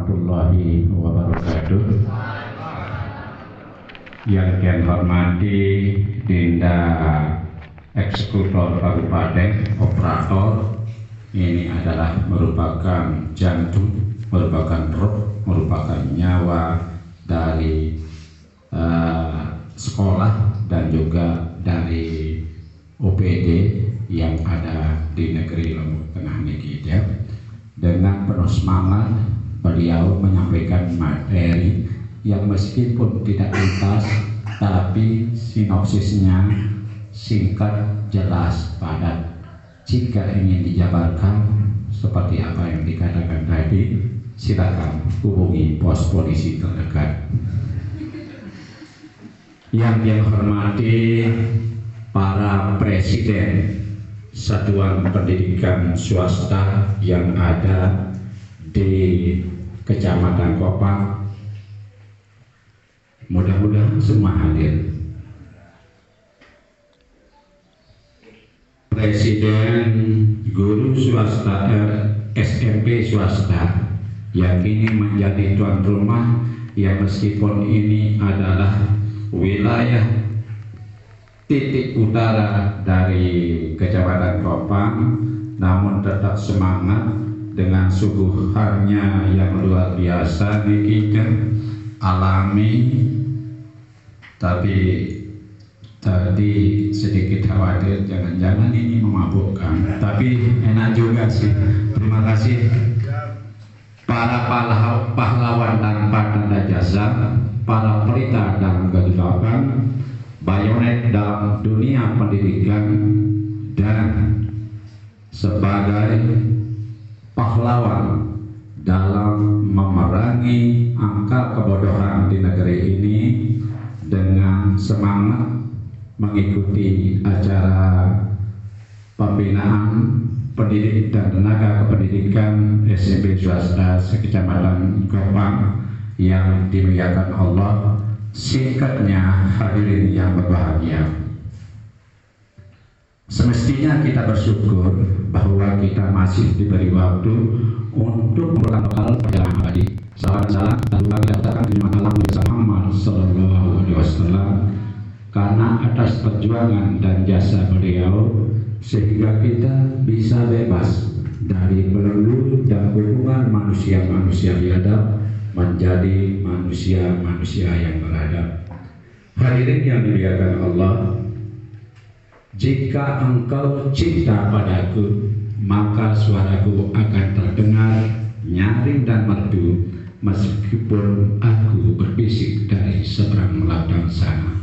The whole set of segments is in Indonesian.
warahmatullahi wabarakatuh. Yang kami hormati Dinda Eksekutor Kabupaten Operator, ini adalah merupakan jantung, merupakan roh, merupakan nyawa dari sekolah dan juga dari OPD yang ada di negeri Lombok Tengah niki. Dengan penuh semangat beliau menyampaikan materi yang meskipun tidak tuntas tapi sinopsisnya singkat, jelas, padat. Jika ingin dijabarkan seperti apa yang dikatakan tadi, silakan hubungi pos polisi terdekat. Yang saya hormati para presiden satuan pendidikan swasta yang ada di Kecamatan Kopang, mudah-mudahan semua hadir. Presiden guru swasta SMP swasta yang kini menjadi tuan rumah, yang meskipun ini adalah wilayah titik utara dari Kecamatan Kopang, namun tetap semangat dengan suguhannya yang luar biasa niki alami. Tapi tadi sedikit khawatir jangan-jangan ini memabukkan, tapi enak juga sih. Terima kasih para pahlawan tanpa tanda jasa, para pelita dalam kegelapan, bayonet dalam dunia pendidikan, dan sebagai pahlawan dalam memerangi angka kebodohan di negeri ini dengan semangat mengikuti acara pembinaan pendidik dan tenaga kependidikan SMP swasta Kecamatan Kopang yang dimuliakan Allah. Singkatnya, hadirin yang berbahagia, semestinya kita bersyukur bahwa kita masih diberi waktu untuk memperoleh bekal perjalanan abadi. Salam dan doa kita katakan di malam Muhammad Sallallahu Alaihi Wasallam, karena atas perjuangan dan jasa beliau sehingga kita bisa bebas dari belenggu dan hubungan manusia-manusia biadab menjadi manusia-manusia yang beradab. Hadirin yang dimuliakan Allah, jika engkau cinta padaku, maka suaraku akan terdengar nyaring dan merdu meskipun aku berbisik dari seberang lautan sana.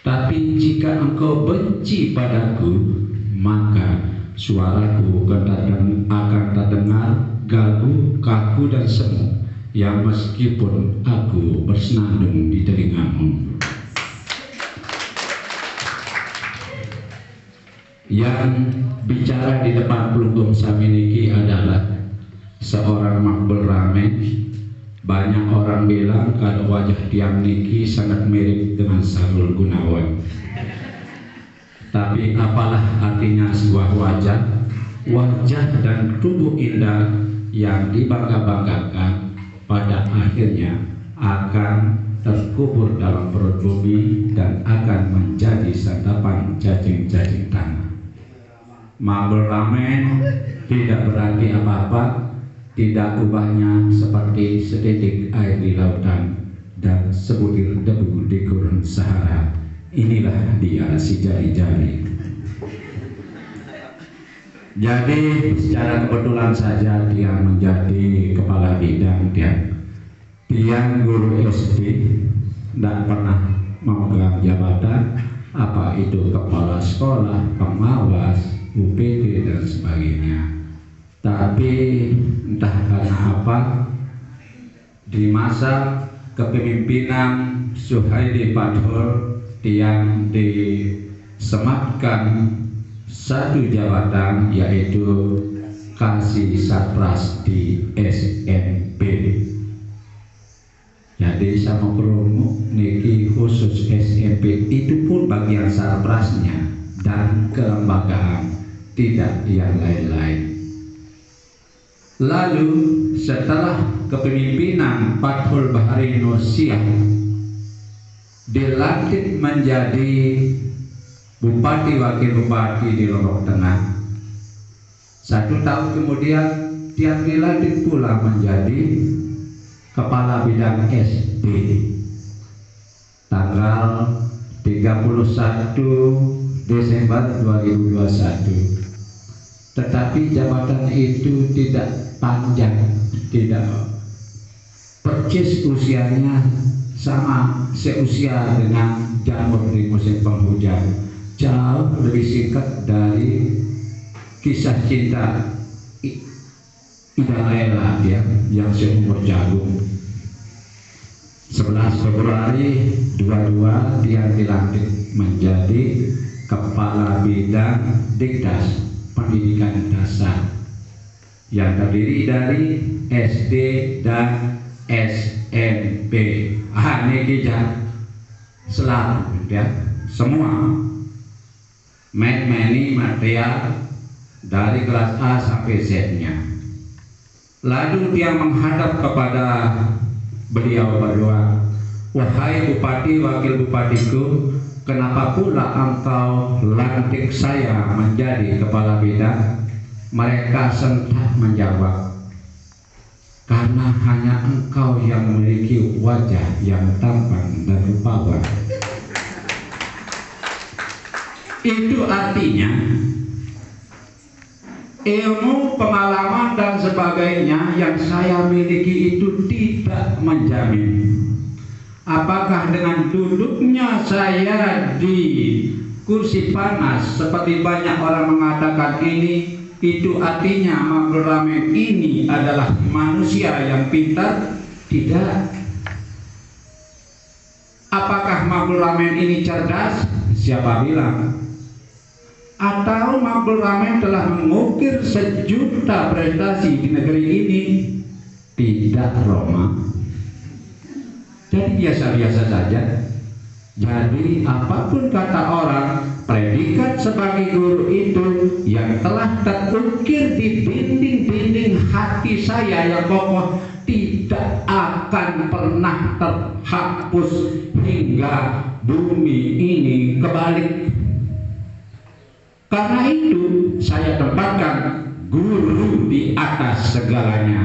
Tapi jika engkau benci padaku, maka suaraku akan terdengar gagu, kaku dan semu, yang meskipun aku bersenandung di telingamu. Yang bicara di depan pelunggung saminiki adalah seorang Makbul Ramen. Banyak orang bilang kalau wajah tiang niki sangat mirip dengan Sahrul Gunawan. Tapi apalah artinya sebuah wajah dan tubuh indah yang dibangga-banggakan pada akhirnya akan terkubur dalam perut bumi dan akan menjadi santapan cacing-cacing tanah. Makbul Ramen tidak berarti apa-apa, tidak ubahnya seperti setitik air di lautan dan sebutir debu di gurun Sahara. Inilah dia si jari-jari. Jadi secara kebetulan saja dia menjadi kepala bidang tiang guru SD, tidak pernah memegang jabatan apa itu kepala sekolah, pengawas, UPD dan sebagainya. Tapi entah karena apa, di masa kepemimpinan Suhaili Padhol yang disematkan satu jabatan, yaitu Kasih Satpras di SMP. Jadi sama promo niki khusus SMP itu pun bagian Satprasnya dan kelembagaan, tidak yang lain-lain. Lalu setelah kepemimpinan Fathul Bahri Nursiah dilantik menjadi Bupati Wakil Bupati di Lombok Tengah. 1 tahun kemudian dia dilantik pula menjadi Kepala Bidang SD tanggal 31 Desember 2021. Tetapi jabatan itu tidak panjang, tidak percis usianya sama seusia dengan jamur di musim penghujan, jauh lebih singkat dari kisah cinta Ida Laila ya, yang seumur jagung. 11 Februari 22 dia dilantik menjadi Kepala Bidang Dikdas Pendidikan Dasar yang terdiri dari SD dan SMP. Ini selalu ya, semua material dari kelas A sampai Z-nya. Lalu dia menghadap kepada beliau berdua, "Wahai Bupati, Wakil Bupatiku, kenapa pula engkau lantik saya menjadi kepala bidang?" Mereka sentak menjawab, "Karena hanya engkau yang memiliki wajah yang tampan dan rupawan." Itu artinya ilmu, pengalaman dan sebagainya yang saya miliki itu tidak menjamin apakah dengan duduknya saya di kursi panas seperti banyak orang mengatakan ini, itu artinya Makhluk Ramen ini adalah manusia yang pintar. Tidak. Apakah Makhluk Ramen ini cerdas? Siapa bilang? Atau Makhluk Ramen telah mengukir sejuta prestasi di negeri ini? Tidak, Roma. Jadi biasa-biasa saja. Jadi apapun kata orang, predikat sebagai guru itu yang telah terukir di dinding-dinding hati saya yang kokoh tidak akan pernah terhapus hingga bumi ini kebalik. Karena itu saya tempatkan guru di atas segalanya.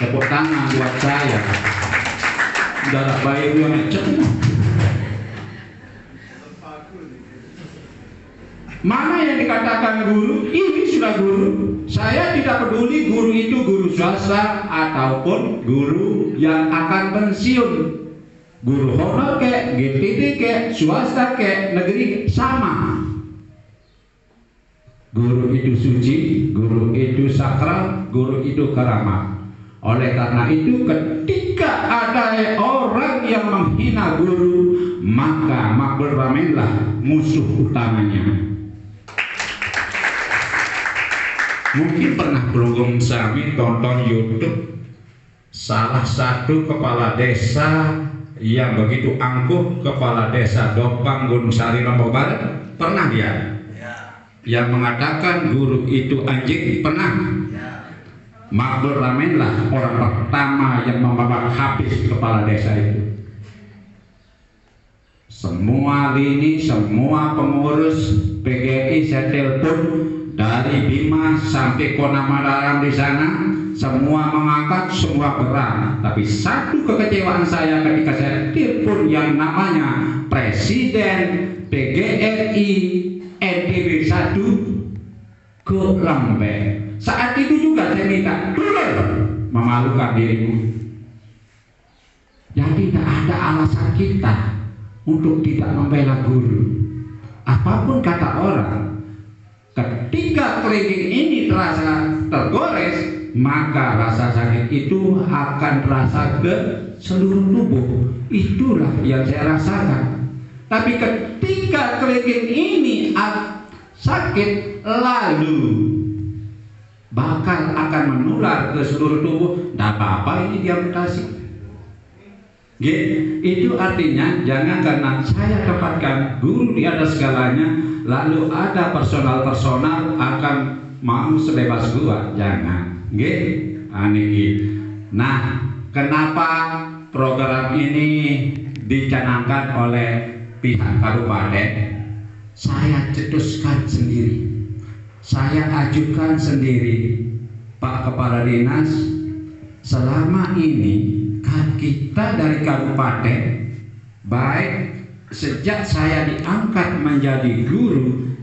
Tepuk tangan buat saya. Darah bayi yang cemuk. Mana yang dikatakan guru? Ini sudah guru. Saya tidak peduli guru itu guru swasta ataupun guru yang akan pensiun. Guru honor kayak GTD kayak swasta kayak negeri sama. Guru itu suci, guru itu sakral, guru itu keramat. Oleh karena itu ketika ada orang yang menghina guru, maka Makhluk Ramenlah musuh utamanya. Mungkin pernah belum sami tonton YouTube salah satu kepala desa yang begitu angkuh, kepala desa Dopang Gunung Sari Lombok Barat. Pernah dia? Yang mengatakan guru itu anjing, pernah? Makhluk Ramenlah orang pertama yang membawa habis kepala desa itu. Semua lini, semua pengurus PGRI saya telepon dari Bima sampai Kona Mataram di sana, semua mengangkat, semua berat. Tapi satu kekecewaan saya ketika saya telepon yang namanya Presiden PGRI NTB 1 ke Lembeh. Saat itu juga saya minta memalukan dirimu. Jadi tidak ada alasan kita untuk tidak membela guru. Apapun kata orang, ketika keringing ini terasa tergores, maka rasa sakit itu akan terasa ke seluruh tubuh. Itulah yang saya rasakan. Tapi ketika keringing ini sakit lalu bakal akan menular ke seluruh tubuh, tidak apa-apa ini diamputasi. Itu artinya jangan karena saya tempatkan guru di atas segalanya, lalu ada personal akan mau sebebas gua, jangan. Nah, kenapa program ini dicanangkan oleh pihak kabupaten? Saya cetuskan sendiri, saya ajukan sendiri, Pak Kepala Dinas. Selama ini kita dari kabupaten, baik sejak saya diangkat menjadi guru